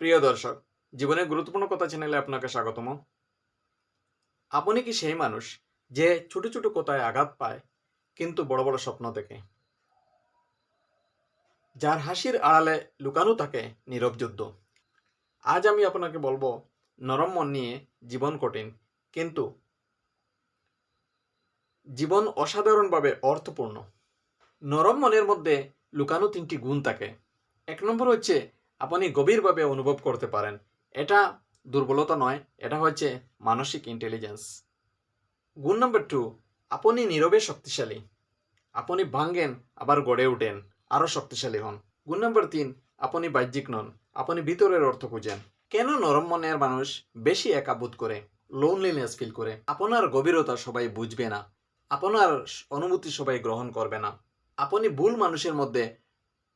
প্রিয় দর্শক, জীবনের গুরুত্বপূর্ণ কথা চ্যানেলে আপনাকে স্বাগতম। আপনি কি সেই মানুষ যে ছোট ছোট কথায় আঘাত পায় কিন্তু বড় বড় স্বপ্ন দেখে? যার হাসির আড়ালে লুকানো থাকে নীরব যুদ্ধ? আজ আমি আপনাকে বলবো, নরম মন নিয়ে জীবন কঠিন, কিন্তু জীবন অসাধারণভাবে অর্থপূর্ণ। নরম মনের মধ্যে লুকানো 3টি গুণ থাকে। 1 নম্বর হচ্ছে আপনি গভীরভাবে অনুভব করতে পারেন। এটা দুর্বলতা নয়, এটা হচ্ছে মানসিক ইন্টেলিজেন্স। গুণ নম্বর 2, আপনি নীরবে শক্তিশালী। আপনি ভাঙ্গেন আবার গড়ে ওঠেন, আরও শক্তিশালী হন। গুণ নম্বর 3, আপনি বাহ্যিক নন, আপনি ভিতরের অর্থ খুঁজেন। কেন নরম মনের মানুষ বেশি একা বোধ করে, লোনলিনেস ফিল করে? আপনার গভীরতা সবাই বুঝবে না, আপনার অনুভূতি সবাই গ্রহণ করবে না। আপনি ভুল মানুষের মধ্যে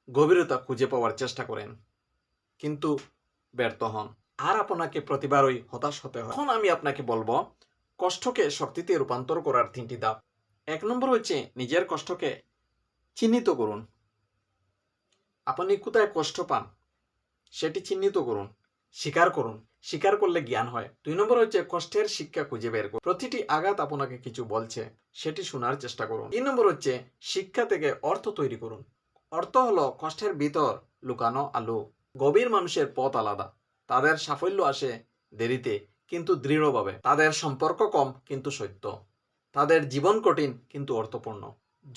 গভীরতা খুঁজে পাওয়ার চেষ্টা করেন, কিন্তু ব্যর্থ হন, আর আপনাকে প্রতিবারই হতাশ হতে হয়। এখন আমি আপনাকে বলবো কষ্টকে শক্তিতে রূপান্তর করার 3টি ধাপ। 1 নম্বর হচ্ছে নিজের কষ্টকে চিহ্নিত করুন। আপনি কোথায় কষ্ট পান সেটি চিহ্নিত করুন, স্বীকার করুন। স্বীকার করলে জ্ঞান হয়। 2 নম্বর হচ্ছে কষ্টের শিক্ষা খুঁজে বের করুন। প্রতিটি আঘাত আপনাকে কিছু বলছে, সেটি শোনার চেষ্টা করুন। 3 নম্বর হচ্ছে শিক্ষা থেকে অর্থ তৈরি করুন। অর্থ হলো কষ্টের ভিতর লুকানো আলো। গভীর মানুষের পথ আলাদা। তাদের সাফল্য আসে দেরিতে কিন্তু দৃঢ়ভাবে। তাদের সম্পর্ক কম কিন্তু সত্য। তাদের জীবন কঠিন কিন্তু অর্থপূর্ণ।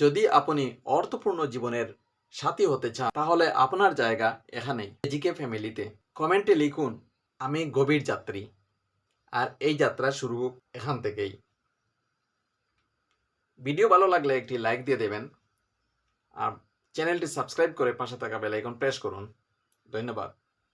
যদি আপনি অর্থপূর্ণ জীবনের সাথী হতে চান, তাহলে আপনার জায়গা এখানেই, এজিকে ফ্যামিলিতে। কমেন্টে লিখুন, আমি গভীর যাত্রী, আর এই যাত্রা শুরু হোক এখান থেকেই। ভিডিও ভালো লাগলে একটি লাইক দিয়ে দেবেন, আর চ্যানেলটি সাবস্ক্রাইব করে পাশে থাকা বেল আইকন প্রেস করুন। ধন্যবাদ।